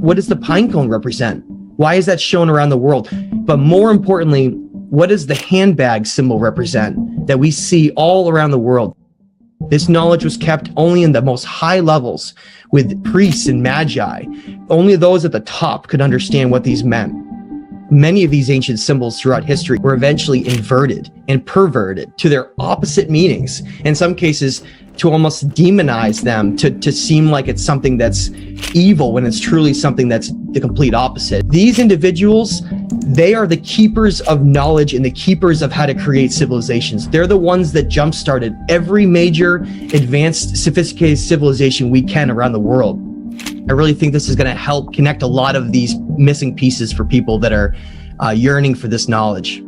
What does the pine cone represent? Why is that shown around the world? But more importantly, what does the handbag symbol represent that we see all around the world? This knowledge was kept only in the most high levels with priests and magi. Only those at the top could understand what these meant. Many of these ancient symbols throughout history were eventually inverted and perverted to their opposite meanings. In some cases, to almost demonize them, to seem like it's something that's evil when it's truly something that's the complete opposite. These individuals, they are the keepers of knowledge and the keepers of how to create civilizations. They're the ones that jump-started every major advanced, sophisticated civilization we can around the world. I really think this is going to help connect a lot of these missing pieces for people that are yearning for this knowledge.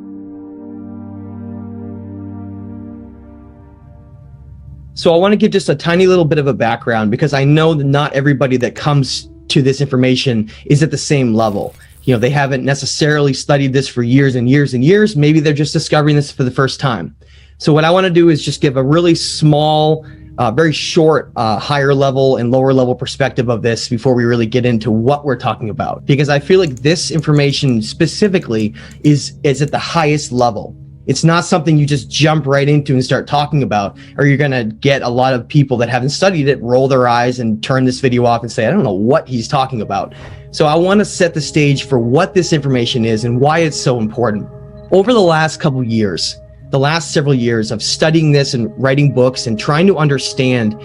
So I want to give just a tiny little bit of a background, because I know that not everybody that comes to this information is at the same level. You know, they haven't necessarily studied this for years and years and years. Maybe they're just discovering this for the first time. So what I want to do is just give a really small, very short, higher level and lower level perspective of this before we really get into what we're talking about. Because I feel like this information specifically is at the highest level. It's not something you just jump right into and start talking about, or you're going to get a lot of people that haven't studied it roll their eyes and turn this video off and say, I don't know what he's talking about. So I want to set the stage for what this information is and why it's so important. Over the last couple years, the last several years of studying this and writing books and trying to understand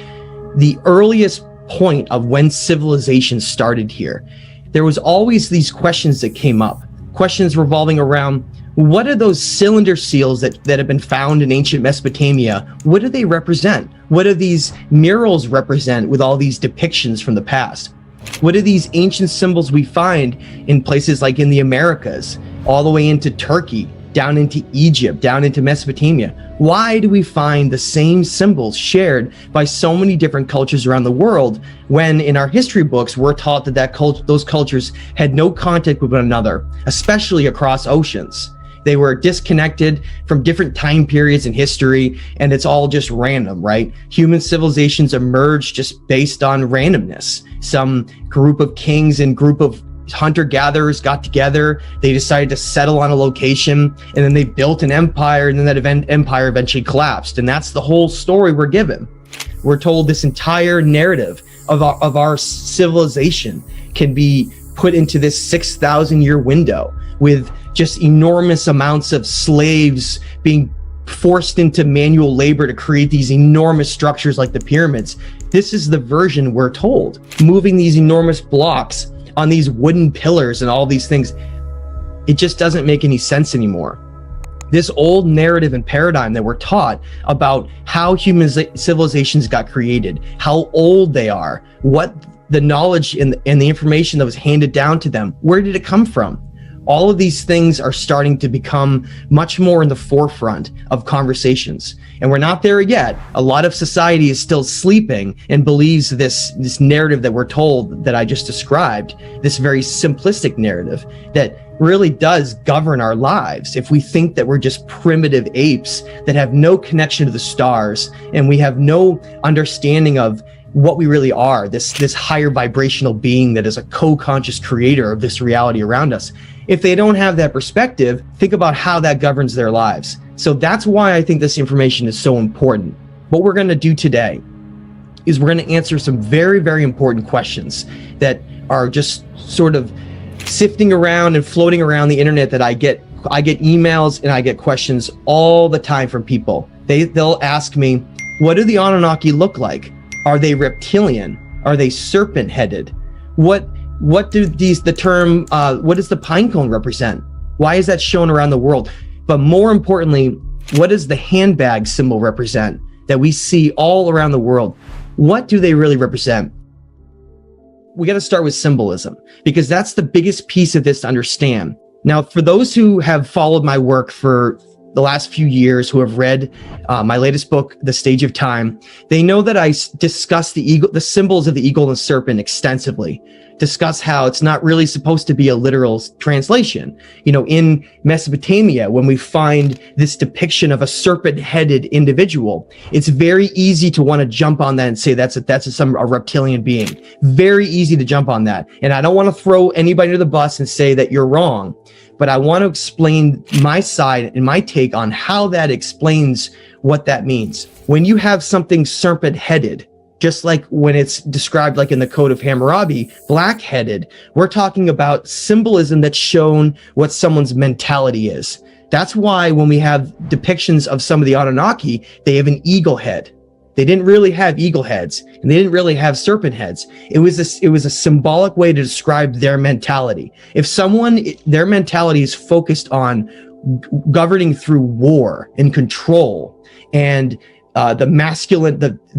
the earliest point of when civilization started here, there was always these questions that came up, questions revolving around, what are those cylinder seals that have been found in ancient Mesopotamia? What do they represent? What do these murals represent with all these depictions from the past? What are these ancient symbols we find in places like in the Americas, all the way into Turkey, down into Egypt, down into Mesopotamia? Why do we find the same symbols shared by so many different cultures around the world, when in our history books we're taught that those cultures had no contact with one another, especially across oceans? They were disconnected from different time periods in history, and it's all just random, right? Human civilizations emerged just based on randomness. Some group of kings and group of hunter-gatherers got together, they decided to settle on a location, and then they built an empire, and then that empire eventually collapsed. And that's the whole story we're given. We're told this entire narrative of our civilization can be put into this 6,000 year window with just enormous amounts of slaves being forced into manual labor to create these enormous structures like the pyramids. This is the version we're told. Moving these enormous blocks on these wooden pillars and all these things, it just doesn't make any sense anymore. This old narrative and paradigm that we're taught about how human civilizations got created, how old they are, what the knowledge and the information that was handed down to them, where did it come from? All of these things are starting to become much more in the forefront of conversations. And we're not there yet. A lot of society is still sleeping and believes this narrative that we're told that I just described, this very simplistic narrative that really does govern our lives. If we think that we're just primitive apes that have no connection to the stars, and we have no understanding of what we really are, this higher vibrational being that is a co-conscious creator of this reality around us. If they don't have that perspective, think about how that governs their lives. So that's why I think this information is so important. What we're going to do today is we're going to answer some very, very important questions that are just sort of sifting around and floating around the internet that I get emails and I get questions all the time from people. They'll ask me, what do the Anunnaki look like? Are they reptilian? Are they serpent-headed? What does the pine cone represent? Why is that shown around the world? But more importantly, what does the handbag symbol represent that we see all around the world? What do they really represent? We got to start with symbolism, because that's the biggest piece of this to understand. Now, for those who have followed my work for the last few years who have read my latest book, The Stage of Time, they know that I discuss the symbols of the eagle and the serpent extensively, discuss how it's not really supposed to be a literal translation. You know, in Mesopotamia, when we find this depiction of a serpent-headed individual, it's very easy to want to jump on that and say that's a reptilian being. Very easy to jump on that. And I don't want to throw anybody to the bus and say that you're wrong, but I want to explain my side and my take on how that explains what that means. When you have something serpent-headed, just like when it's described like in the Code of Hammurabi, black-headed, we're talking about symbolism that's shown what someone's mentality is. That's why when we have depictions of some of the Anunnaki, they have an eagle head. They didn't really have eagle heads, and they didn't really have serpent heads. It was a symbolic way to describe their mentality. If their mentality is focused on governing through war and control and the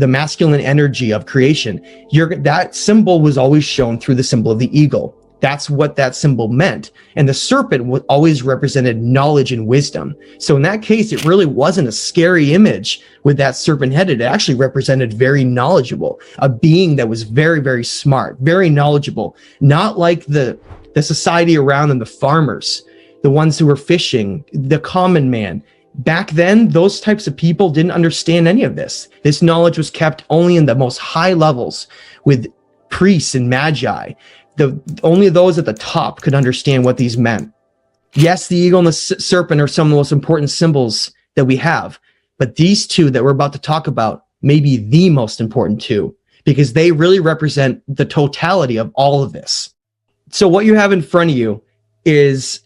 masculine energy of creation, that symbol was always shown through the symbol of the eagle. That's what that symbol meant. And the serpent always represented knowledge and wisdom. So in that case, it really wasn't a scary image with that serpent headed. It actually represented very knowledgeable, a being that was very, very smart, very knowledgeable, not like the society around them, the farmers, the ones who were fishing, the common man. Back then, those types of people didn't understand any of this. This knowledge was kept only in the most high levels with priests and magi. Only those at the top could understand what these meant. Yes, the eagle and the serpent are some of the most important symbols that we have, but these two that we're about to talk about may be the most important two, because they really represent the totality of all of this. So what you have in front of you is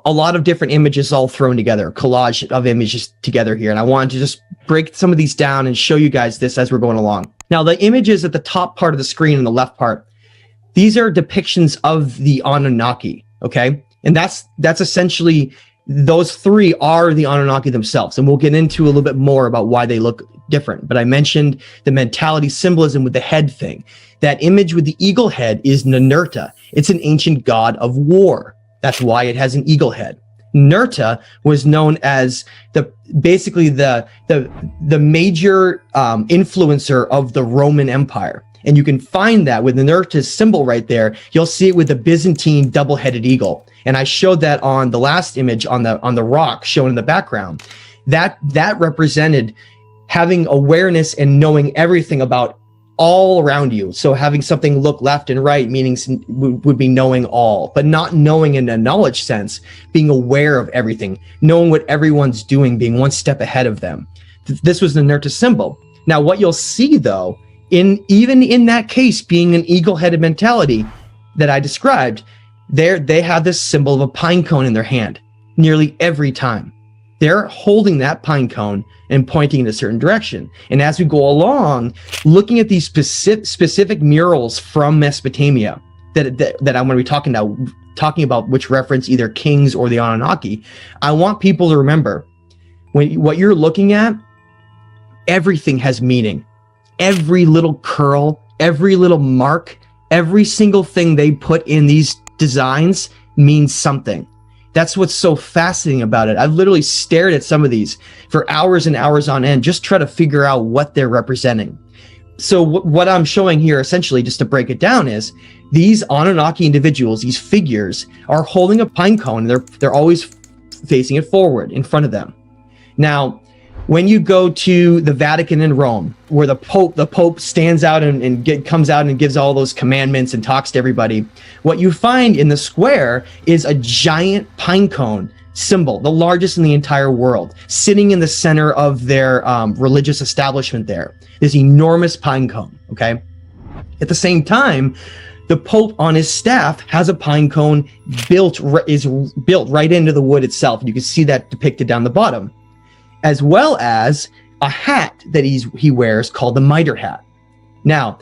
a lot of different images all thrown together, collage of images together here. And I wanted to just break some of these down and show you guys this as we're going along. Now, the images at the top part of the screen and the left part, these are depictions of the Anunnaki, okay? And that's essentially, those three are the Anunnaki themselves. And we'll get into a little bit more about why they look different. But I mentioned the mentality symbolism with the head thing. That image with the eagle head is Ninurta. It's an ancient god of war. That's why it has an eagle head. Ninurta was known as basically the major influencer of the Roman Empire. And you can find that with Ninurta's symbol right there. You'll see it with the Byzantine double-headed eagle. And I showed that on the last image on the rock shown in the background. That represented having awareness and knowing everything about all around you. So having something look left and right, meaning would be knowing all, but not knowing in a knowledge sense, being aware of everything, knowing what everyone's doing, being one step ahead of them. This was the Ninurta symbol. Now, what you'll see though, even in that case, being an eagle-headed mentality that I described, they have this symbol of a pine cone in their hand nearly every time. They're holding that pine cone and pointing in a certain direction. And as we go along, looking at these specific murals from Mesopotamia that I'm going to be talking about, which reference either kings or the Anunnaki, I want people to remember what you're looking at, everything has meaning. Every little curl, every little mark, every single thing they put in these designs means something. That's what's so fascinating about it. I've literally stared at some of these for hours and hours on end, just try to figure out what they're representing. So what I'm showing here, essentially, just to break it down, is these Anunnaki individuals, these figures, are holding a pine cone. They're always facing it forward in front of them. Now, when you go to the Vatican in Rome, where the Pope stands out and comes out and gives all those commandments and talks to everybody, what you find in the square is a giant pine cone symbol, the largest in the entire world, sitting in the center of their religious establishment there. This enormous pine cone, okay? At the same time, the Pope on his staff has a pine cone built right into the wood itself. You can see that depicted down the bottom, as well as a hat that he wears called the mitre hat. Now,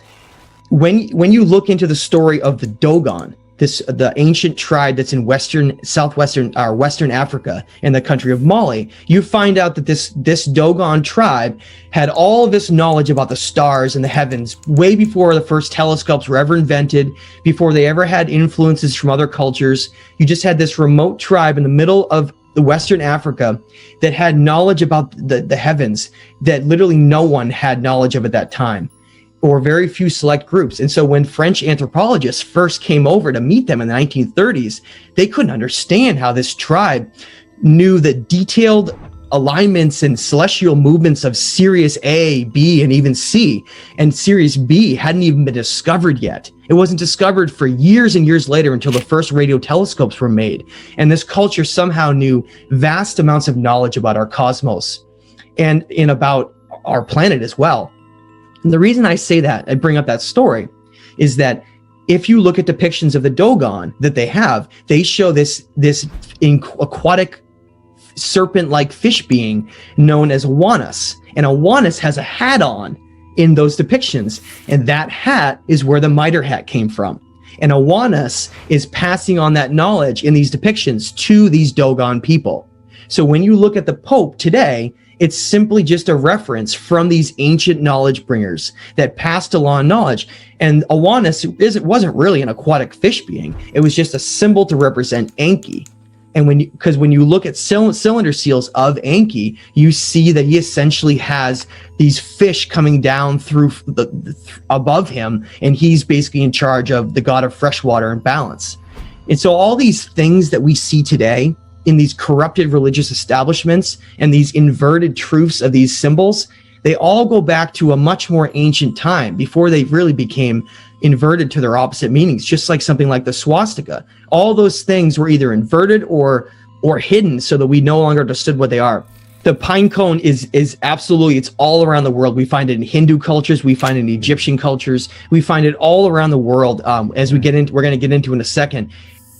when you look into the story of the Dogon, the ancient tribe that's in Western Africa in the country of Mali, you find out that this Dogon tribe had all this knowledge about the stars and the heavens way before the first telescopes were ever invented, before they ever had influences from other cultures. You just had this remote tribe in the middle of the Western Africa that had knowledge about the heavens that literally no one had knowledge of at that time, or very few select groups. And so when French anthropologists first came over to meet them in the 1930s, they couldn't understand how this tribe knew the detailed alignments and celestial movements of Sirius A, B, and even C. And Sirius B hadn't even been discovered yet. It wasn't discovered for years and years later until the first radio telescopes were made. And this culture somehow knew vast amounts of knowledge about our cosmos and about our planet as well. And the reason I say that, I bring up that story, is that if you look at depictions of the Dogon that they have, they show this aquatic serpent-like fish being known as Awanas. And Awanas has a hat on in those depictions. And that hat is where the mitre hat came from. And Awanas is passing on that knowledge in these depictions to these Dogon people. So when you look at the Pope today, it's simply just a reference from these ancient knowledge bringers that passed along knowledge. And Awanas wasn't really an aquatic fish being. It was just a symbol to represent Enki. And when you look at cylinder seals of Enki, you see that he essentially has these fish coming down through above him, and he's basically in charge of the god of freshwater and balance. And so all these things that we see today in these corrupted religious establishments and these inverted truths of these symbols, they all go back to a much more ancient time before they really became inverted to their opposite meanings, just like something like the swastika. All those things were either inverted or hidden so that we no longer understood what they are. The pine cone is absolutely, it's all around the world. We find it in Hindu cultures, we find it in Egyptian cultures, we find it all around the world. As we're going to get into in a second,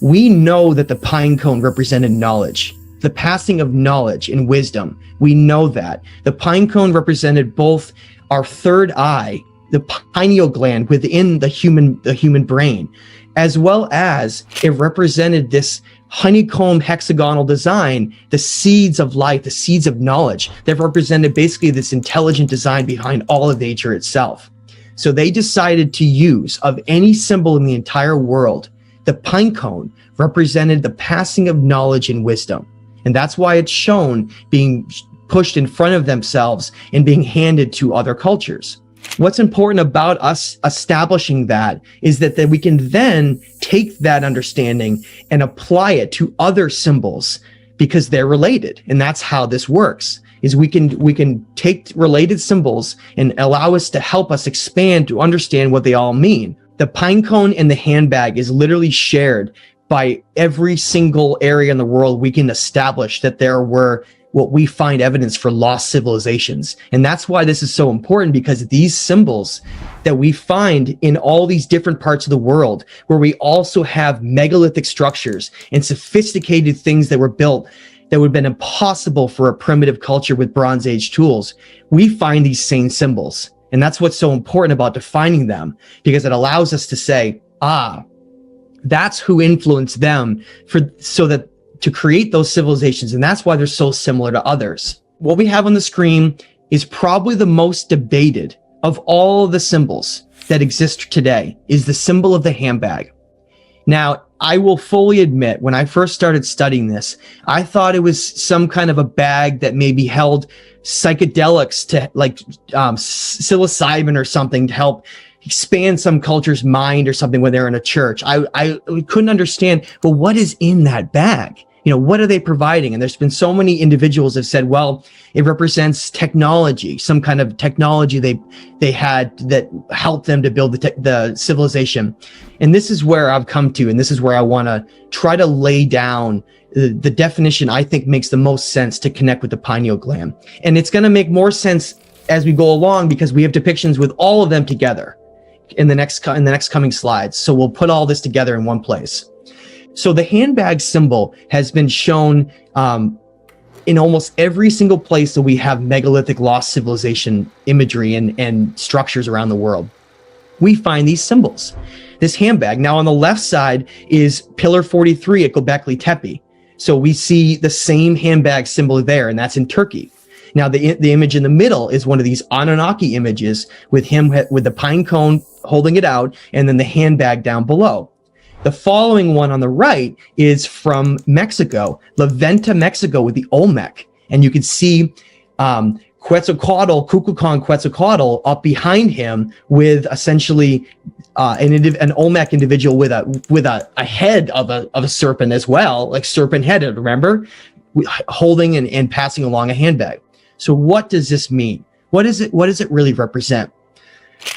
we know that the pine cone represented knowledge, the passing of knowledge and wisdom. We know that. The pine cone represented both our third eye, the pineal gland within the human brain, as well as it represented this honeycomb hexagonal design, the seeds of life, the seeds of knowledge that represented basically this intelligent design behind all of nature itself. So they decided to use, of any symbol in the entire world, the pine cone represented the passing of knowledge and wisdom. And that's why it's shown being pushed in front of themselves and being handed to other cultures. What's important about us establishing that is that we can then take that understanding and apply it to other symbols because they're related. And that's how this works, is we can take related symbols and allow us to help us expand to understand what they all mean. The pine cone and the handbag is literally shared by every single area in the world. We can establish that there were what we find evidence for lost civilizations. And that's why this is so important, because these symbols that we find in all these different parts of the world, where we also have megalithic structures and sophisticated things that were built that would have been impossible for a primitive culture with Bronze Age tools, we find these same symbols. And that's what's so important about defining them, because it allows us to say, that's who influenced them to create those civilizations. And that's why they're so similar to others. What we have on the screen is probably the most debated of all of the symbols that exist today, is the symbol of the handbag. Now, I will fully admit, when I first started studying this, I thought it was some kind of a bag that maybe held psychedelics, to like psilocybin or something, to help expand some culture's mind or something when they're in a church. I couldn't understand, well, what is in that bag? What are they providing? And there's been so many individuals have said, well, it represents technology, some kind of technology they had that helped them to build the civilization. And this is where I've come to, and this is where I want to try to lay down the definition I think makes the most sense to connect with the pineal gland. And it's going to make more sense as we go along, because we have depictions with all of them together in the next coming slides. So we'll put all this together in one place. So the handbag symbol has been shown in almost every single place that we have megalithic lost civilization imagery and structures around the world. We find these symbols. This handbag. Now on the left side is Pillar 43 at Göbekli Tepe. So we see the same handbag symbol there, and that's in Turkey. Now the image in the middle is one of these Anunnaki images with him with the pine cone holding it out, and then the handbag down below. The following one on the right is from Mexico, La Venta, Mexico, with the Olmec. And you can see Kukulkan Quetzalcoatl up behind him with essentially an Olmec individual with a head of a serpent as well, like serpent headed, remember? Holding and passing along a handbag. So what does this mean? What does it really represent?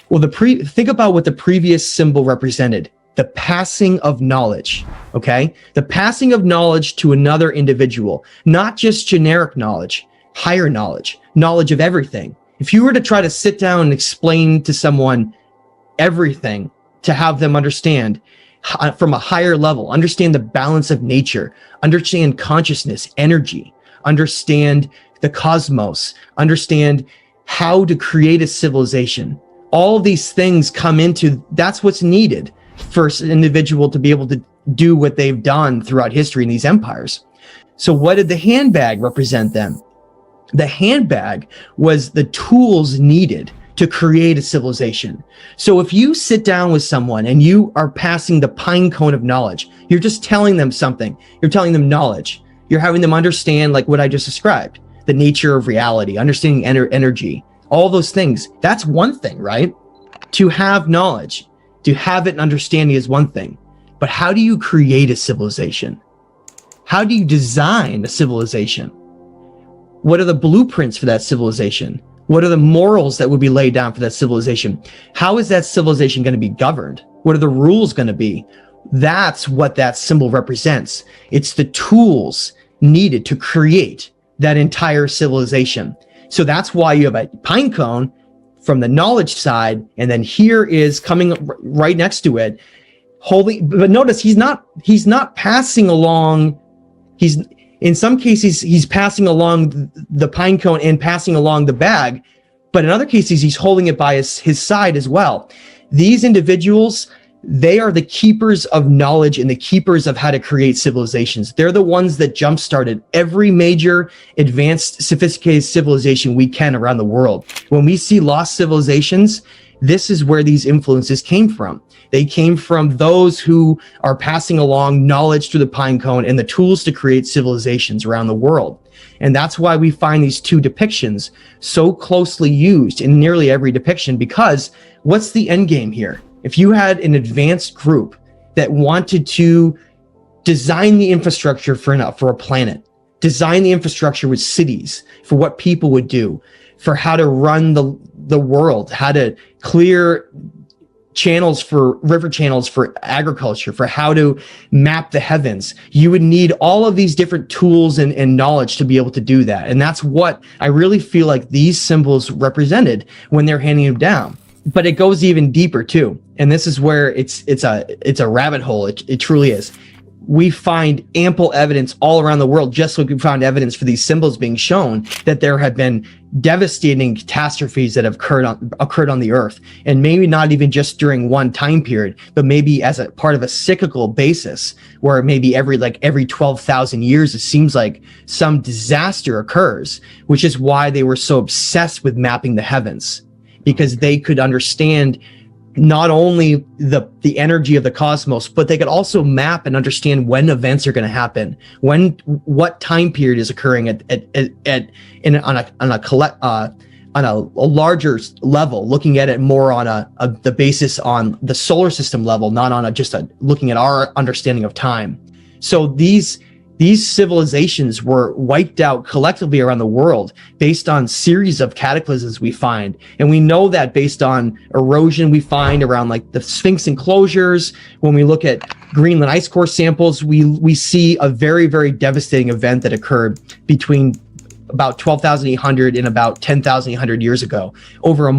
Well, think about what the previous symbol represented. The passing of knowledge, okay? The passing of knowledge to another individual, not just generic knowledge, higher knowledge, knowledge of everything. If you were to try to sit down and explain to someone everything to have them understand from a higher level, understand the balance of nature, understand consciousness, energy, understand the cosmos, understand how to create a civilization. All of these things come into, that's what's needed for an individual to be able to do what they've done throughout history in these empires. So what did the handbag represent then? The handbag was the tools needed to create a civilization. So if you sit down with someone and you are passing the pine cone of knowledge, you're just telling them something. You're telling them knowledge. You're having them understand, like what I just described, the nature of reality, understanding energy, all those things. That's one thing, right? To have knowledge, to have it and understanding is one thing. But how do you create a civilization? How do you design a civilization? What are the blueprints for that civilization? What are the morals that would be laid down for that civilization? How is that civilization going to be governed? What are the rules going to be? That's what that symbol represents. It's the tools needed to create that entire civilization. So that's why you have a pine cone from the knowledge side, and then here is coming right next to it, holding. But notice he's not passing along. In some cases, he's passing along the pine cone and passing along the bag, but in other cases, he's holding it by his side as well. These individuals, they are the keepers of knowledge and the keepers of how to create civilizations. They're the ones that jump-started every major advanced, sophisticated civilization we can around the world. When we see lost civilizations, this is where these influences came from. They came from those who are passing along knowledge through the pine cone and the tools to create civilizations around the world. And that's why we find these two depictions so closely used in nearly every depiction, because what's the end game here? If you had an advanced group that wanted to design the infrastructure for a planet, design the infrastructure with cities, for what people would do, for how to run the world, how to clear river channels for agriculture, for how to map the heavens, you would need all of these different tools and knowledge to be able to do that. And that's what I really feel like these symbols represented when they're handing them down. But it goes even deeper too. And this is where it's a rabbit hole. It truly is. We find ample evidence all around the world, just like we found evidence for these symbols being shown, that there have been devastating catastrophes that have occurred on the earth. And maybe not even just during one time period, but maybe as a part of a cyclical basis, where maybe every 12,000 years, it seems like some disaster occurs, which is why they were so obsessed with mapping the heavens, because they could understand not only the energy of the cosmos, but they could also map and understand when events are going to happen, what time period is occurring on a larger level, looking at it more on the basis on the solar system level, not on looking at our understanding of time. So these civilizations were wiped out collectively around the world based on series of cataclysms we find. And we know that based on erosion we find around like the Sphinx enclosures. When we look at Greenland ice core samples, we see a very, very devastating event that occurred between about 12,800 and about 10,800 years ago, over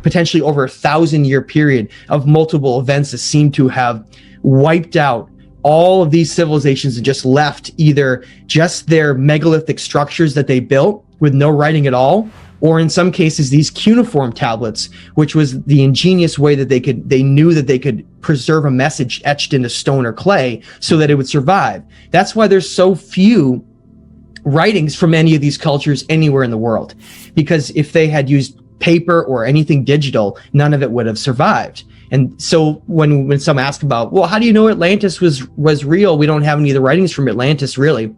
potentially over 1,000-year period of multiple events that seem to have wiped out all of these civilizations and just left either just their megalithic structures that they built with no writing at all, or in some cases these cuneiform tablets, which was the ingenious way that they knew that they could preserve a message etched into stone or clay so that it would survive. That's why there's so few writings from any of these cultures anywhere in the world, because if they had used paper or anything digital, none of it would have survived. And so when some ask about, well, how do you know Atlantis was real? We don't have any of the writings from Atlantis, really.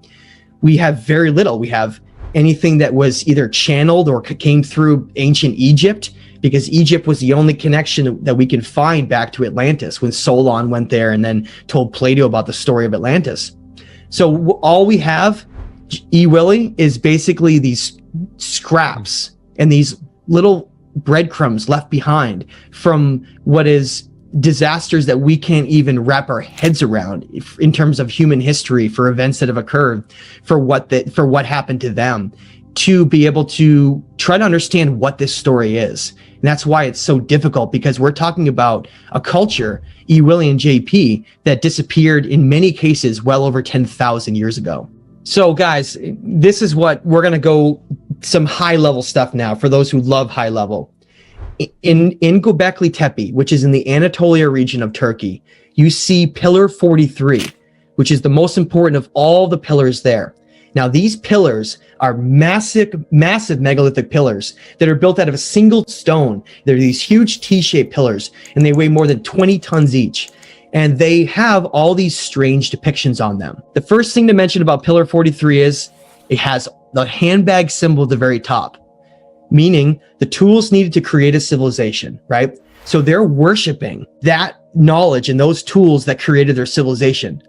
We have very little. We have anything that was either channeled or came through ancient Egypt, because Egypt was the only connection that we can find back to Atlantis when Solon went there and then told Plato about the story of Atlantis. So all we have, E. Willie, is basically these scraps and these little breadcrumbs left behind from what is disasters that we can't even wrap our heads around in terms of human history, for events that have occurred, for what happened to them, to be able to try to understand what this story is. And that's why it's so difficult, because we're talking about a culture, E. Willie and JP, that disappeared in many cases well over 10,000 years ago. So guys, this is what we're going to go some high level stuff now for those who love high level. In Göbekli Tepe, which is in the Anatolia region of Turkey, you see Pillar 43, which is the most important of all the pillars there. Now, these pillars are massive megalithic pillars that are built out of a single stone. They're these huge T-shaped pillars, and they weigh more than 20 tons each. And they have all these strange depictions on them. The first thing to mention about Pillar 43 is it has the handbag symbol at the very top, meaning the tools needed to create a civilization, right? So they're worshiping that knowledge and those tools that created their civilization.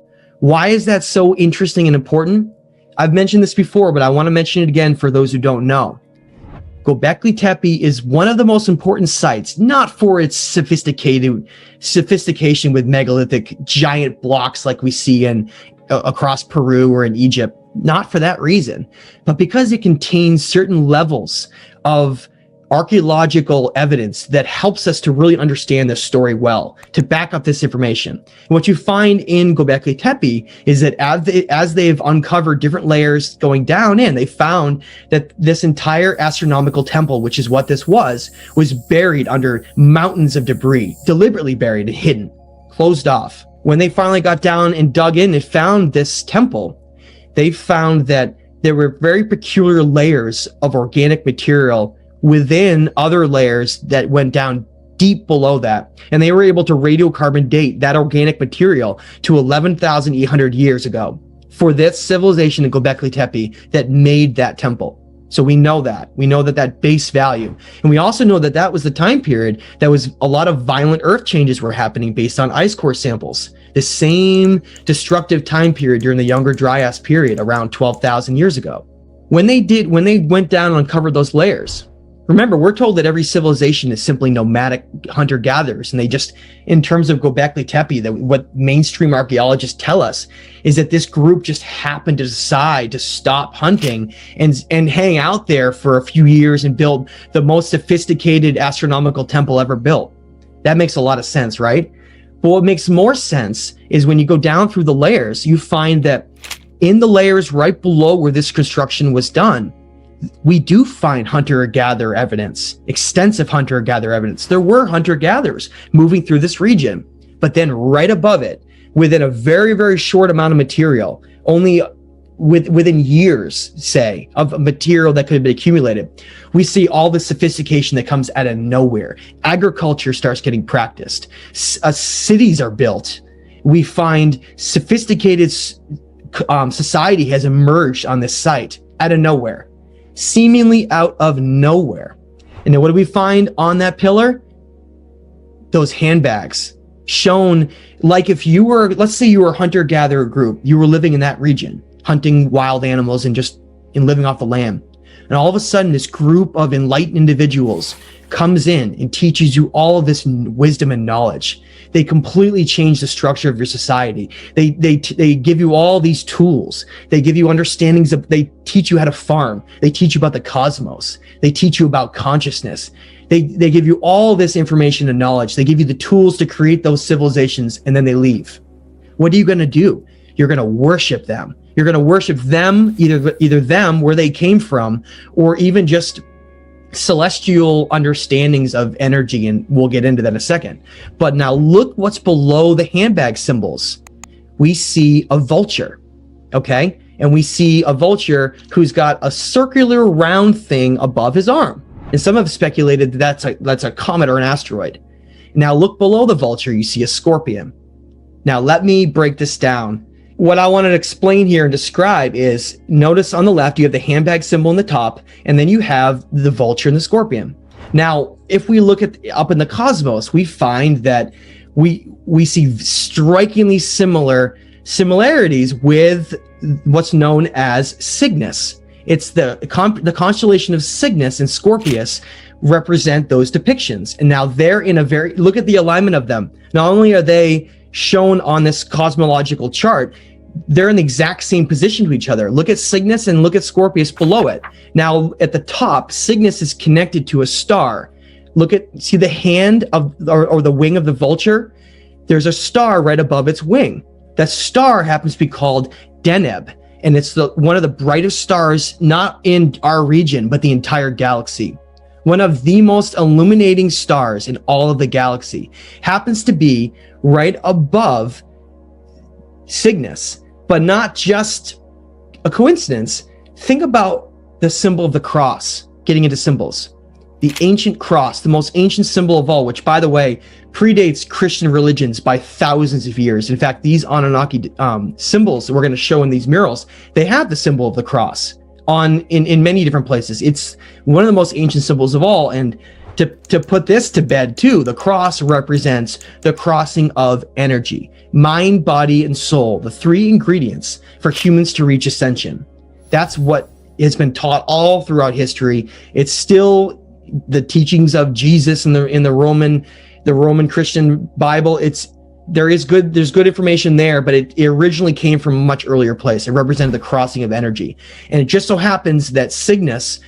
Why is that so interesting and important? I've mentioned this before, but I want to mention it again for those who don't know. Göbekli Tepe is one of the most important sites, not for its sophistication with megalithic giant blocks like we see across Peru or in Egypt, not for that reason, but because it contains certain levels of archaeological evidence that helps us to really understand this story well, to back up this information. And what you find in Göbekli Tepe is that as they've uncovered different layers going down in, they found that this entire astronomical temple, which is what this was buried under mountains of debris, deliberately buried and hidden, closed off. When they finally got down and dug in and found this temple, they found that there were very peculiar layers of organic material within other layers that went down deep below that. And they were able to radiocarbon date that organic material to 11,800 years ago for this civilization in Göbekli Tepe that made that temple. So we know that base value. And we also know that that was the time period that was a lot of violent earth changes were happening based on ice core samples. The same destructive time period during the Younger Dryas period around 12,000 years ago. When they went down and uncovered those layers, remember, we're told that every civilization is simply nomadic hunter-gatherers, and they just, in terms of Göbekli Tepe, that what mainstream archaeologists tell us is that this group just happened to decide to stop hunting and hang out there for a few years and build the most sophisticated astronomical temple ever built. That makes a lot of sense, right? But what makes more sense is when you go down through the layers, you find that in the layers right below where this construction was done, we do find hunter-gatherer evidence, extensive hunter-gatherer evidence. There were hunter-gatherers moving through this region, but then right above it, within a very, very short amount of material, only within years, say, of material that could have been accumulated, we see all the sophistication that comes out of nowhere. Agriculture starts getting practiced. Cities are built. We find sophisticated society has emerged on this site out of nowhere. Seemingly out of nowhere. And then what do we find on that pillar? Those handbags shown like if you were, let's say you were a hunter-gatherer group, you were living in that region, hunting wild animals and living off the land. And all of a sudden, this group of enlightened individuals comes in and teaches you all of this wisdom and knowledge. They completely change the structure of your society. They give you all these tools. They give you understandings of, they teach you how to farm. They teach you about the cosmos. They teach you about consciousness. They give you all this information and knowledge. They give you the tools to create those civilizations, and then they leave. What are you going to do? You're going to worship them. You're going to worship them, either them, where they came from, or even just celestial understandings of energy, and we'll get into that in a second. But now look what's below the handbag symbols. We see a vulture, okay? And we see a vulture who's got a circular round thing above his arm. And some have speculated that that's a comet or an asteroid. Now look below the vulture, you see a scorpion. Now let me break this down. What I wanted to explain here and describe is, notice on the left, you have the handbag symbol in the top, and then you have the vulture and the scorpion. Now, if we look at up in the cosmos, we find that we see strikingly similarities with what's known as Cygnus. It's the constellation of Cygnus and Scorpius represent those depictions. And now they're in a look at the alignment of them. Not only are they shown on this cosmological chart, they're in the exact same position to each other. Look at Cygnus and look at Scorpius below it. Now at the top, Cygnus is connected to a star. See the hand of, or the wing of the vulture? There's a star right above its wing. That star happens to be called Deneb, and it's one of the brightest stars, not in our region, but the entire galaxy. One of the most illuminating stars in all of the galaxy happens to be right above Cygnus, but not just a coincidence. Think about the symbol of the cross, getting into symbols. The ancient cross, the most ancient symbol of all, which, by the way, predates Christian religions by thousands of years. In fact, these Anunnaki symbols that we're going to show in these murals, they have the symbol of the cross in many different places. It's one of the most ancient symbols of all. And to put this to bed too, the cross represents the crossing of energy, mind, body, and soul, the three ingredients for humans to reach ascension. That's what has been taught all throughout history. It's still the teachings of Jesus in the Roman Christian Bible. There's good information there, but it originally came from a much earlier place. It represented the crossing of energy. And it just so happens that Cygnus,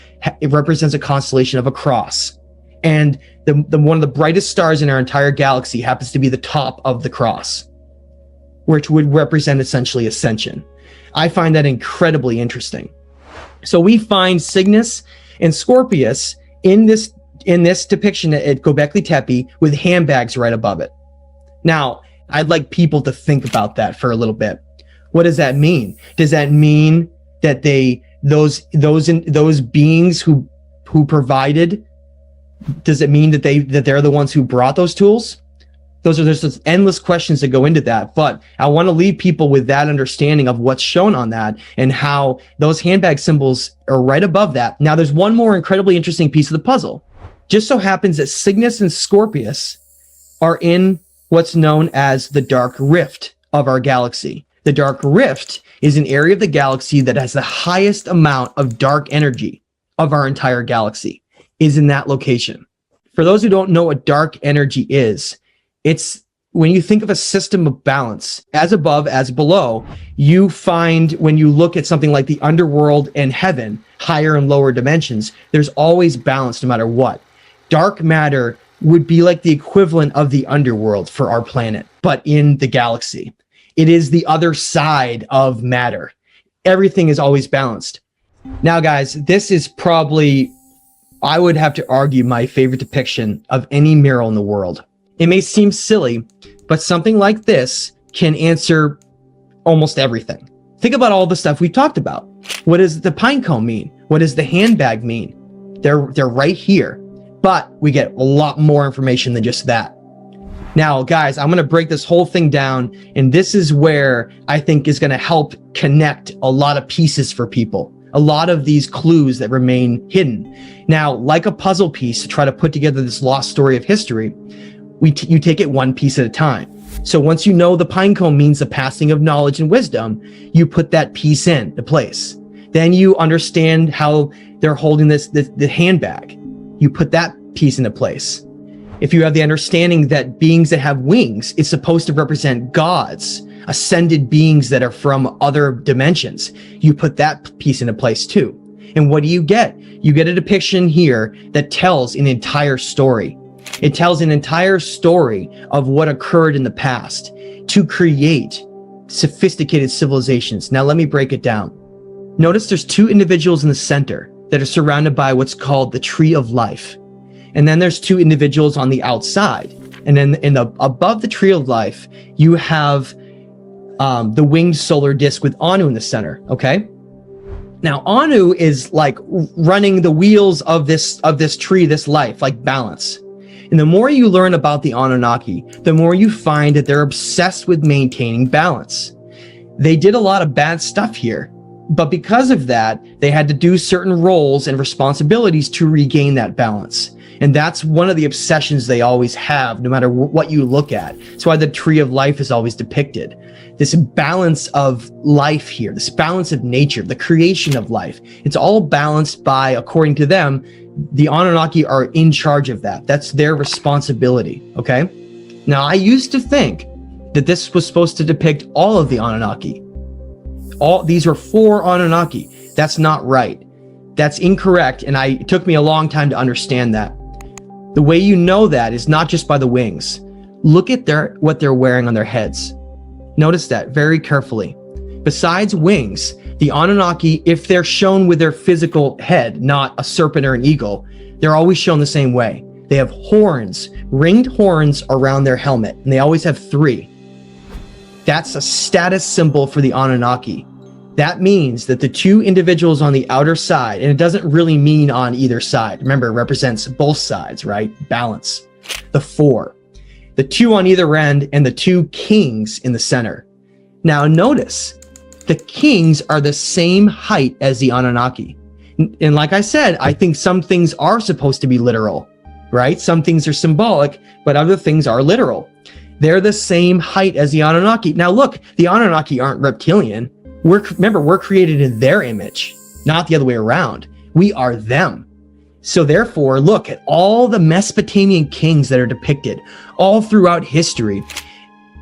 it represents a constellation of a cross. And the one of the brightest stars in our entire galaxy happens to be the top of the cross, which would represent essentially ascension. I find that incredibly interesting. So we find Cygnus and Scorpius in this depiction at Göbekli Tepe with handbags right above it. Now, I'd like people to think about that for a little bit. What does that mean? Does that mean that those beings who provided, does it mean that they're the ones who brought those tools? There's endless questions that go into that, but I want to leave people with that understanding of what's shown on that and how those handbag symbols are right above that. Now, there's one more incredibly interesting piece of the puzzle. Just so happens that Cygnus and Scorpius are in what's known as the dark rift of our galaxy. The dark rift is an area of the galaxy that has the highest amount of dark energy of our entire galaxy, is in that location. For those who don't know what dark energy is, it's when you think of a system of balance, as above, as below, you find when you look at something like the underworld and heaven, higher and lower dimensions, there's always balance no matter what. Dark matter would be like the equivalent of the underworld for our planet, but in the galaxy. It is the other side of matter. Everything is always balanced. Now, guys, this is probably, I would have to argue, my favorite depiction of any mural in the world. It may seem silly, but something like this can answer almost everything. Think about all the stuff we've talked about. What does the pine cone mean? What does the handbag mean? They're right here, but we get a lot more information than just that. Now, guys, I'm going to break this whole thing down, and this is where I think is going to help connect a lot of pieces for people. A lot of these clues that remain hidden. Now, like a puzzle piece to try to put together this lost story of history, you take it one piece at a time. So once you know the pine cone means the passing of knowledge and wisdom, you put that piece into place. Then you understand how they're holding the handbag. You put that piece into place. If you have the understanding that beings that have wings is supposed to represent gods, ascended beings that are from other dimensions, you put that piece into place too. And what do you get? You get a depiction here that tells an entire story. It tells an entire story of what occurred in the past to create sophisticated civilizations. Now, let me break it down. Notice there's two individuals in the center that are surrounded by what's called the tree of life. And then there's two individuals on the outside. And then above the tree of life, you have the winged solar disk with Anu in the center, okay? Now, Anu is like running the wheels of this tree, this life, like balance. And the more you learn about the Anunnaki, the more you find that they're obsessed with maintaining balance. They did a lot of bad stuff here, but because of that, they had to do certain roles and responsibilities to regain that balance. And that's one of the obsessions they always have, no matter what you look at. That's why the tree of life is always depicted. This balance of life here, this balance of nature, the creation of life. It's all balanced by, according to them, the Anunnaki are in charge of that. That's their responsibility, okay? Now, I used to think that this was supposed to depict all of the Anunnaki. These were 4 Anunnaki. That's not right. That's incorrect, and it took me a long time to understand that. The way you know that is not just by the wings. Look at what they're wearing on their heads. Notice that very carefully. Besides wings, the Anunnaki, if they're shown with their physical head, not a serpent or an eagle, they're always shown the same way. They have horns, ringed horns around their helmet, and they always have 3. That's a status symbol for the Anunnaki. That means that the 2 individuals on the outer side, and it doesn't really mean on either side. Remember, it represents both sides, right? Balance. The 4. The 2 on either end, and the 2 kings in the center. Now notice, the kings are the same height as the Anunnaki. And like I said, I think some things are supposed to be literal, right? Some things are symbolic, but other things are literal. They're the same height as the Anunnaki. Now look, the Anunnaki aren't reptilian. Remember, we're created in their image, not the other way around. We are them. So therefore, look at all the Mesopotamian kings that are depicted all throughout history.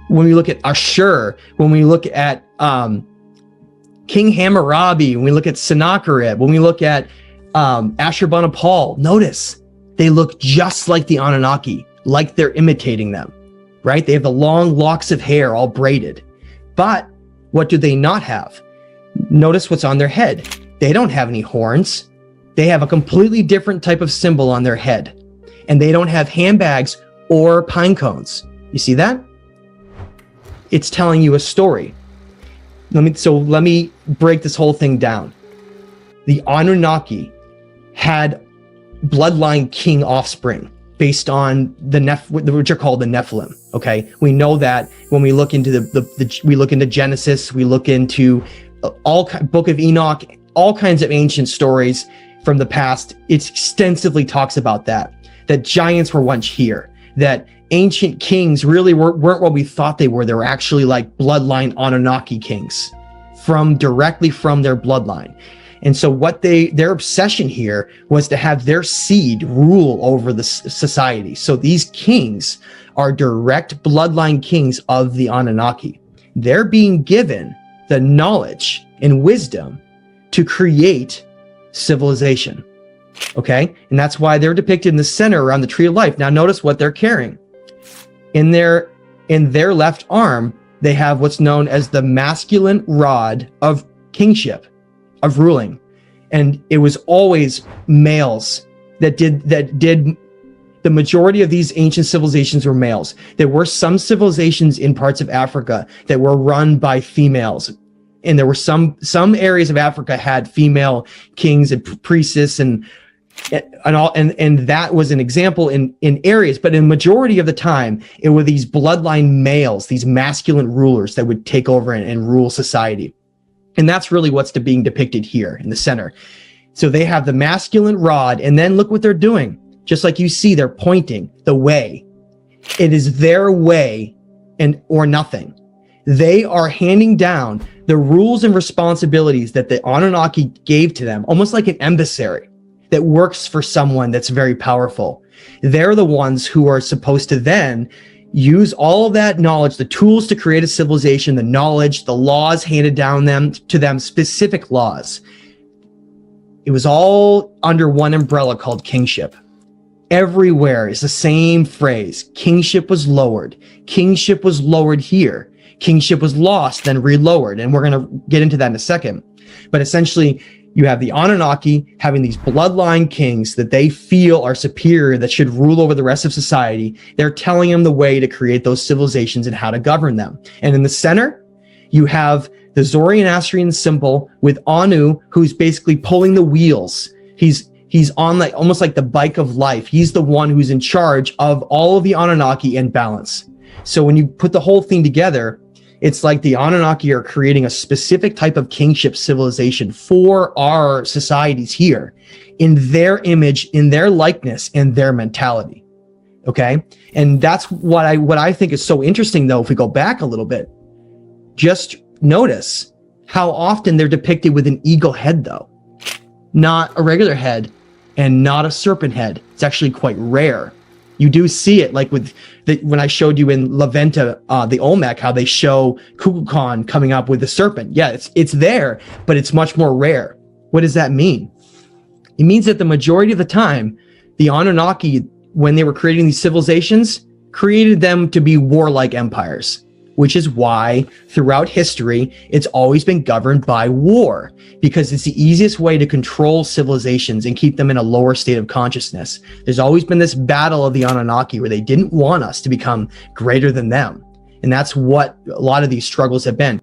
When we look at Ashur, when we look at King Hammurabi, when we look at Sennacherib, when we look at Ashurbanipal, notice they look just like the Anunnaki, like they're imitating them, right? They have the long locks of hair all braided. But what do they not have? Notice what's on their head. They don't have any horns. They have a completely different type of symbol on their head. And they don't have handbags or pine cones. You see that? It's telling you a story. Let me break this whole thing down. The Anunnaki had bloodline king offspring based on which are called the Nephilim. Okay, we know that when we look into we look into Genesis, we look into Book of Enoch, all kinds of ancient stories from the past. It extensively talks about that giants were once here, that ancient kings really weren't what we thought they were. They were actually like bloodline Anunnaki kings directly from their bloodline. And so their obsession here was to have their seed rule over the society. So these kings are direct bloodline kings of the Anunnaki. They're being given the knowledge and wisdom to create civilization. Okay? And that's why they're depicted in the center around the tree of life. Now notice what they're carrying. In their left arm, they have what's known as the masculine rod of kingship, of ruling. And it was always males that did the majority of these ancient civilizations were males. There were some civilizations in parts of Africa that were run by females. And there were some areas of Africa had female kings and priestesses and that was an example in areas, but in majority of the time, it were these bloodline males, these masculine rulers that would take over and rule society. And that's really what's being depicted here in the center. So they have the masculine rod, and then look what they're doing. Just like you see, they're pointing the way. It is their way or nothing. They are handing down the rules and responsibilities that the Anunnaki gave to them, almost like an emissary that works for someone that's very powerful. They're the ones who are supposed to then use all of that knowledge, the tools to create a civilization, the knowledge, the laws handed down to them, specific laws. It was all under one umbrella called kingship. Everywhere is the same phrase. Kingship was lowered. Kingship was lowered here. Kingship was lost, then relowered. And we're going to get into that in a second. But essentially, you have the Anunnaki having these bloodline kings that they feel are superior, that should rule over the rest of society. They're telling them the way to create those civilizations and how to govern them. And in the center, you have the Zoroastrian symbol with Anu, who's basically pulling the wheels. He's He's on like almost like the bike of life. He's the one who's in charge of all of the Anunnaki and balance. So when you put the whole thing together, it's like the Anunnaki are creating a specific type of kingship civilization for our societies here in their image, in their likeness, and their mentality. Okay. And that's what I think is so interesting, though. If we go back a little bit, just notice how often they're depicted with an eagle head, though, not a regular head and not a serpent head. It's actually quite rare. You do see it, like with when I showed you in La Venta, the Olmec, how they show Kukulkan coming up with the serpent. Yeah, it's there, but it's much more rare. What does that mean? It means that the majority of the time, the Anunnaki, when they were creating these civilizations, created them to be warlike empires, which is why throughout history, it's always been governed by war, because it's the easiest way to control civilizations and keep them in a lower state of consciousness. There's always been this battle of the Anunnaki where they didn't want us to become greater than them. And that's what a lot of these struggles have been.